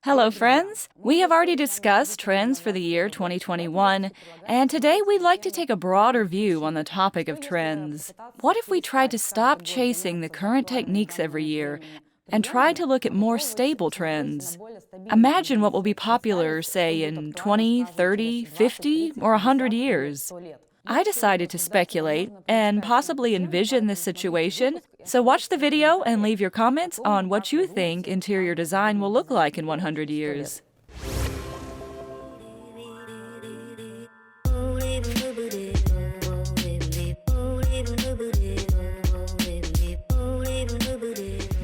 Hello, friends! We have already discussed trends for the year 2021, and today we'd like to take a broader view on the topic of trends. What if we tried to stop chasing the current techniques every year and tried to look at more stable trends? Imagine what will be popular, say, in 20, 30, 50, or 100 years. I decided to speculate and possibly envision this situation, so watch the video and leave your comments on what you think interior design will look like in 100 years.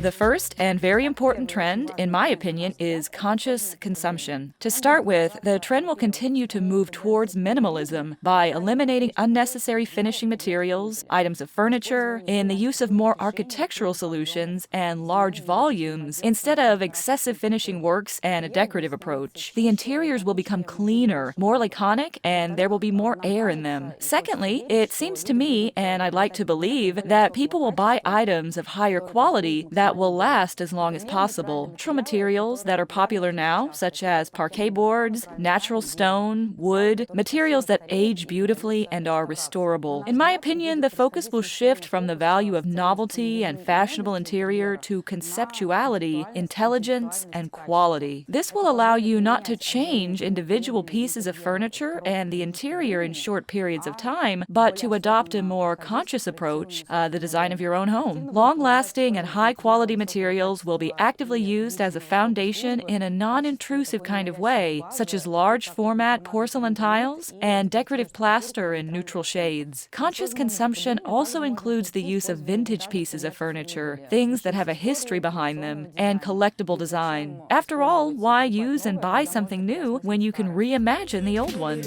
The first and very important trend, in my opinion, is conscious consumption. To start with, the trend will continue to move towards minimalism by eliminating unnecessary finishing materials, items of furniture, in the use of more architectural solutions and large volumes instead of excessive finishing works and a decorative approach. The interiors will become cleaner, more laconic, and there will be more air in them. Secondly, it seems to me, and I'd like to believe, that people will buy items of higher quality that will last as long as possible. Natural materials that are popular now, such as parquet boards, natural stone, wood, materials that age beautifully and are restorable. In my opinion, the focus will shift from the value of novelty and fashionable interior to conceptuality, intelligence, and quality. This will allow you not to change individual pieces of furniture and the interior in short periods of time, but to adopt a more conscious approach, the design of your own home. Long-lasting and high-quality materials will be actively used as a foundation in a non-intrusive kind of way, such as large-format porcelain tiles and decorative plaster in neutral shades. Conscious consumption also includes the use of vintage pieces of furniture, things that have a history behind them, and collectible design. After all, why use and buy something new when you can reimagine the old one?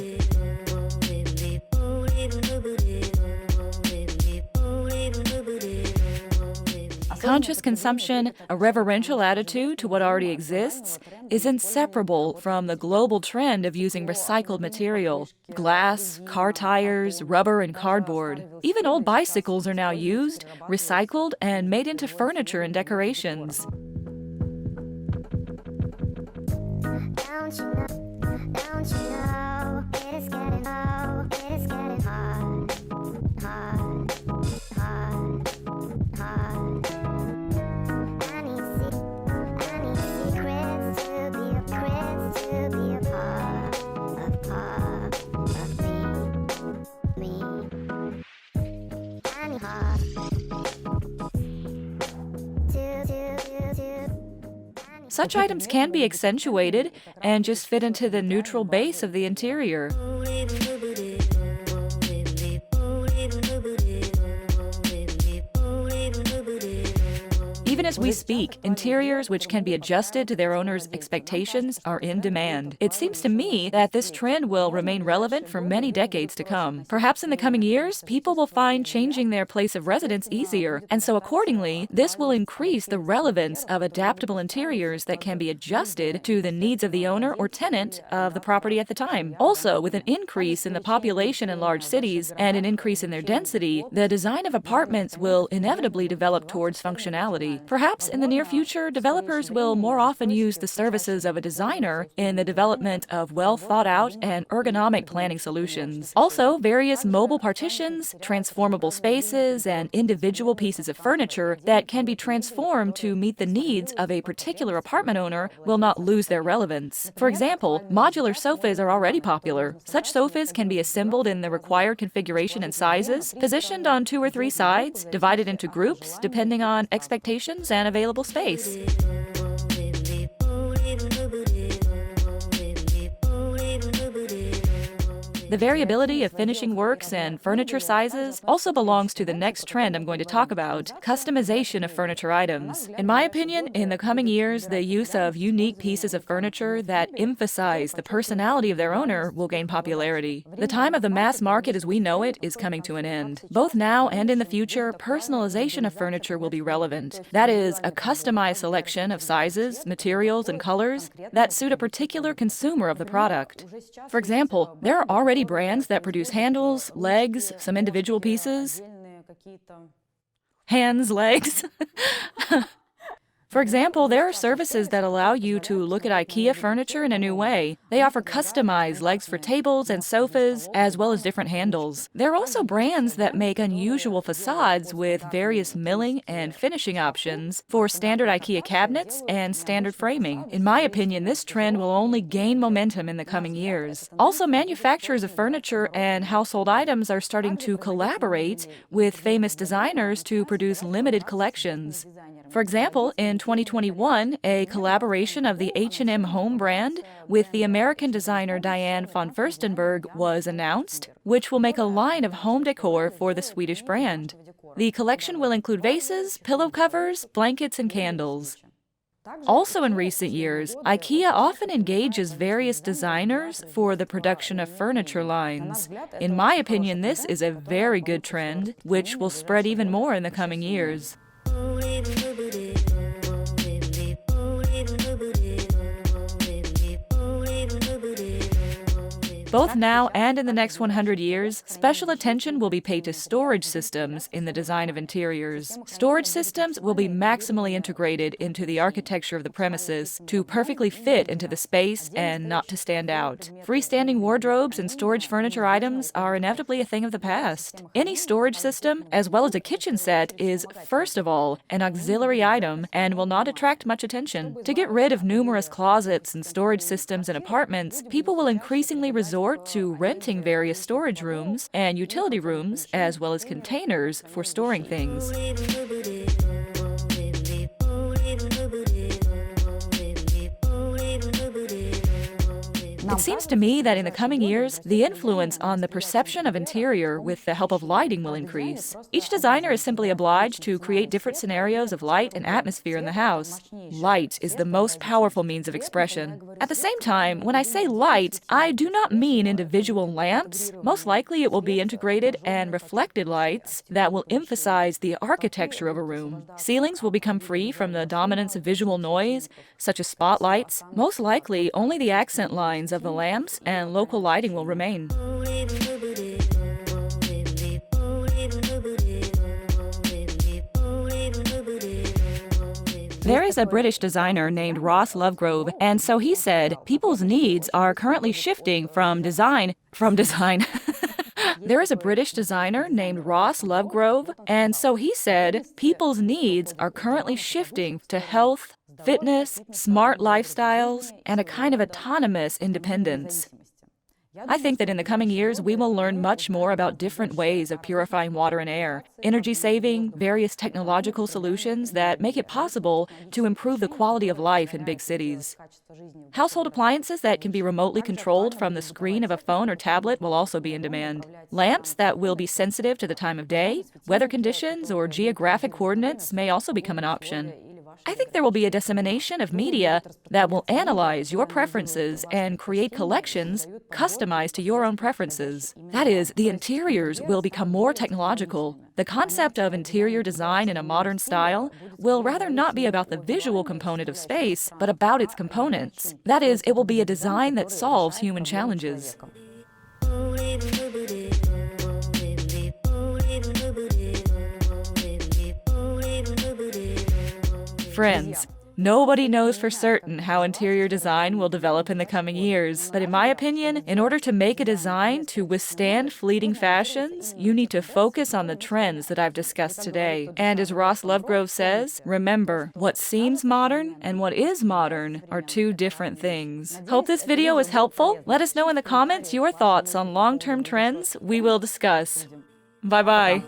Conscious consumption, a reverential attitude to what already exists, is inseparable from the global trend of using recycled material. Glass, car tires, rubber, and cardboard. Even old bicycles are now used, recycled, and made into furniture and decorations. Don't you know, it is getting hard, hard, hard, hard. I need secrets to be a part of me. I need hard. Such items can be accentuated and just fit into the neutral base of the interior. Even as we speak, interiors which can be adjusted to their owners' expectations are in demand. It seems to me that this trend will remain relevant for many decades to come. Perhaps in the coming years, people will find changing their place of residence easier, and so accordingly, this will increase the relevance of adaptable interiors that can be adjusted to the needs of the owner or tenant of the property at the time. Also, with an increase in the population in large cities and an increase in their density, the design of apartments will inevitably develop towards functionality. Perhaps in the near future, developers will more often use the services of a designer in the development of well-thought-out and ergonomic planning solutions. Also, various mobile partitions, transformable spaces, and individual pieces of furniture that can be transformed to meet the needs of a particular apartment owner will not lose their relevance. For example, modular sofas are already popular. Such sofas can be assembled in the required configuration and sizes, positioned on 2 or 3 sides, divided into groups depending on expectations and available space. The variability of finishing works and furniture sizes also belongs to the next trend I'm going to talk about, customization of furniture items. In my opinion, in the coming years, the use of unique pieces of furniture that emphasize the personality of their owner will gain popularity. The time of the mass market as we know it is coming to an end. Both now and in the future, personalization of furniture will be relevant. That is, a customized selection of sizes, materials, and colors that suit a particular consumer of the product. For example, there are already brands that produce handles, legs, some individual pieces, hands, legs, For example, there are services that allow you to look at IKEA furniture in a new way. They offer customized legs for tables and sofas, as well as different handles. There are also brands that make unusual facades with various milling and finishing options for standard IKEA cabinets and standard framing. In my opinion, this trend will only gain momentum in the coming years. Also, manufacturers of furniture and household items are starting to collaborate with famous designers to produce limited collections. For example, in 2021, a collaboration of the H&M home brand with the American designer Diane von Furstenberg was announced, which will make a line of home decor for the Swedish brand. The collection will include vases, pillow covers, blankets, and candles. Also in recent years, IKEA often engages various designers for the production of furniture lines. In my opinion, this is a very good trend, which will spread even more in the coming years. Both now and in the next 100 years, special attention will be paid to storage systems in the design of interiors. Storage systems will be maximally integrated into the architecture of the premises to perfectly fit into the space and not to stand out. Freestanding wardrobes and storage furniture items are inevitably a thing of the past. Any storage system, as well as a kitchen set, is, first of all, an auxiliary item and will not attract much attention. To get rid of numerous closets and storage systems in apartments, people will increasingly resort to renting various storage rooms and utility rooms, as well as containers for storing things. It seems to me that in the coming years, the influence on the perception of interior with the help of lighting will increase. Each designer is simply obliged to create different scenarios of light and atmosphere in the house. Light is the most powerful means of expression. At the same time, when I say light, I do not mean individual lamps. Most likely it will be integrated and reflected lights that will emphasize the architecture of a room. Ceilings will become free from the dominance of visual noise, such as spotlights. Most likely, only the accent lines of the lamps and local lighting will remain. There is a British designer named Ross Lovegrove, and so he said, people's needs are currently shifting from design. There is a British designer named Ross Lovegrove, and so he said, people's needs are currently shifting to health, fitness, smart lifestyles, and a kind of autonomous independence. I think that in the coming years, we will learn much more about different ways of purifying water and air, energy saving, various technological solutions that make it possible to improve the quality of life in big cities. Household appliances that can be remotely controlled from the screen of a phone or tablet will also be in demand. Lamps that will be sensitive to the time of day, weather conditions, or geographic coordinates may also become an option. I think there will be a dissemination of media that will analyze your preferences and create collections customized to your own preferences. That is, the interiors will become more technological. The concept of interior design in a modern style will rather not be about the visual component of space, but about its components. That is, it will be a design that solves human challenges. Friends, nobody knows for certain how interior design will develop in the coming years. But in my opinion, in order to make a design to withstand fleeting fashions, you need to focus on the trends that I've discussed today. And as Ross Lovegrove says, remember, what seems modern and what is modern are two different things. Hope this video was helpful. Let us know in the comments your thoughts on long-term trends we will discuss. Bye-bye.